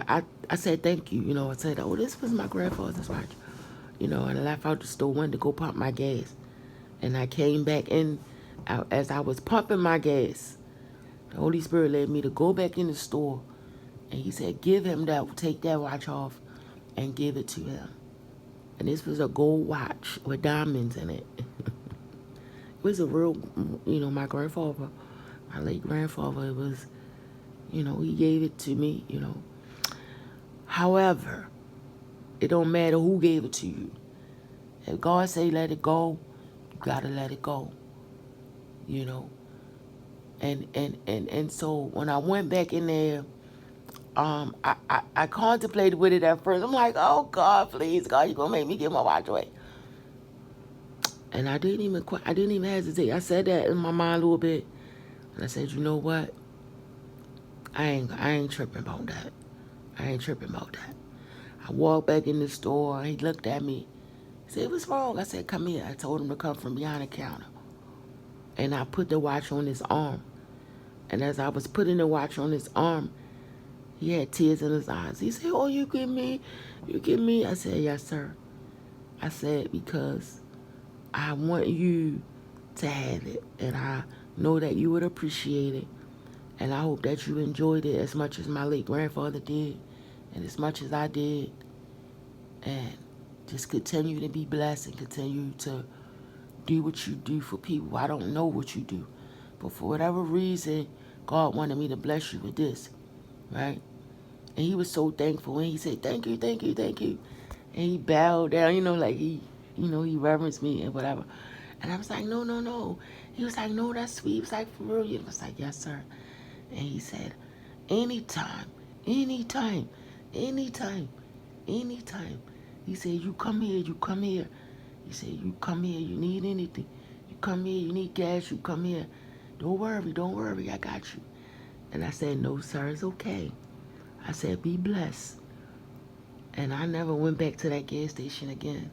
I said thank you. You know, I said, oh, this was my grandfather's watch. You know, and I left out the store, went to go pump my gas. And I came back in. As I was pumping my gas, the Holy Spirit led me to go back in the store. And he said, give him that, take that watch off and give it to him. And this was a gold watch with diamonds in it. It was a real, you know, my grandfather, my late grandfather, it was, you know, he gave it to me, you know. However, it don't matter who gave it to you. If God say let it go, you gotta let it go, you know. And so when I went back in there, I contemplated with it at first. I'm like, oh God, please, God, you gonna make me give my watch away. And I didn't even hesitate. I said that in my mind a little bit. And I said, you know what? I ain't tripping about that. I ain't tripping about that. I walked back in the store. He looked at me. He said, what's wrong? I said, come here. I told him to come from behind the counter. And I put the watch on his arm. And as I was putting the watch on his arm, he had tears in his eyes. He said, oh, you give me? You give me? I said, yes, sir. I said, because I want you to have it. And I know that you would appreciate it. And I hope that you enjoyed it as much as my late grandfather did. And as much as I did. And just continue to be blessed and continue to do what you do for people. I don't know what you do. But for whatever reason, God wanted me to bless you with this. Right? And he was so thankful. And he said, thank you, thank you, thank you. And he bowed down, you know, like he reverenced me and whatever. And I was like, no, no, no. He was like, no, that's sweet. He was like, for real? I was like, yes, sir. And he said, anytime, anytime, anytime, anytime. He said, you come here, you come here. He said, you come here, you need anything. You come here, you need gas, you come here. Don't worry, I got you. And I said, no, sir, it's okay. I said, be blessed. And I never went back to that gas station again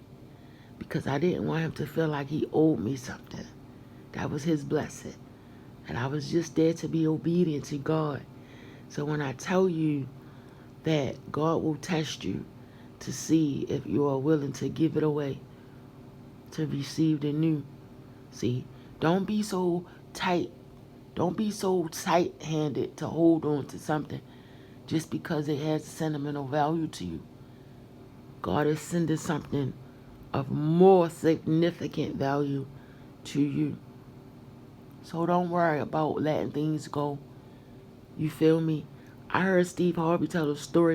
because I didn't want him to feel like he owed me something. That was his blessing. And I was just there to be obedient to God. So when I tell you that God will test you to see if you are willing to give it away, to receive the new. See, don't be so tight. Don't be so tight-handed to hold on to something just because it has sentimental value to you. God is sending something of more significant value to you. So don't worry about letting things go. You feel me? I heard Steve Harvey tell a story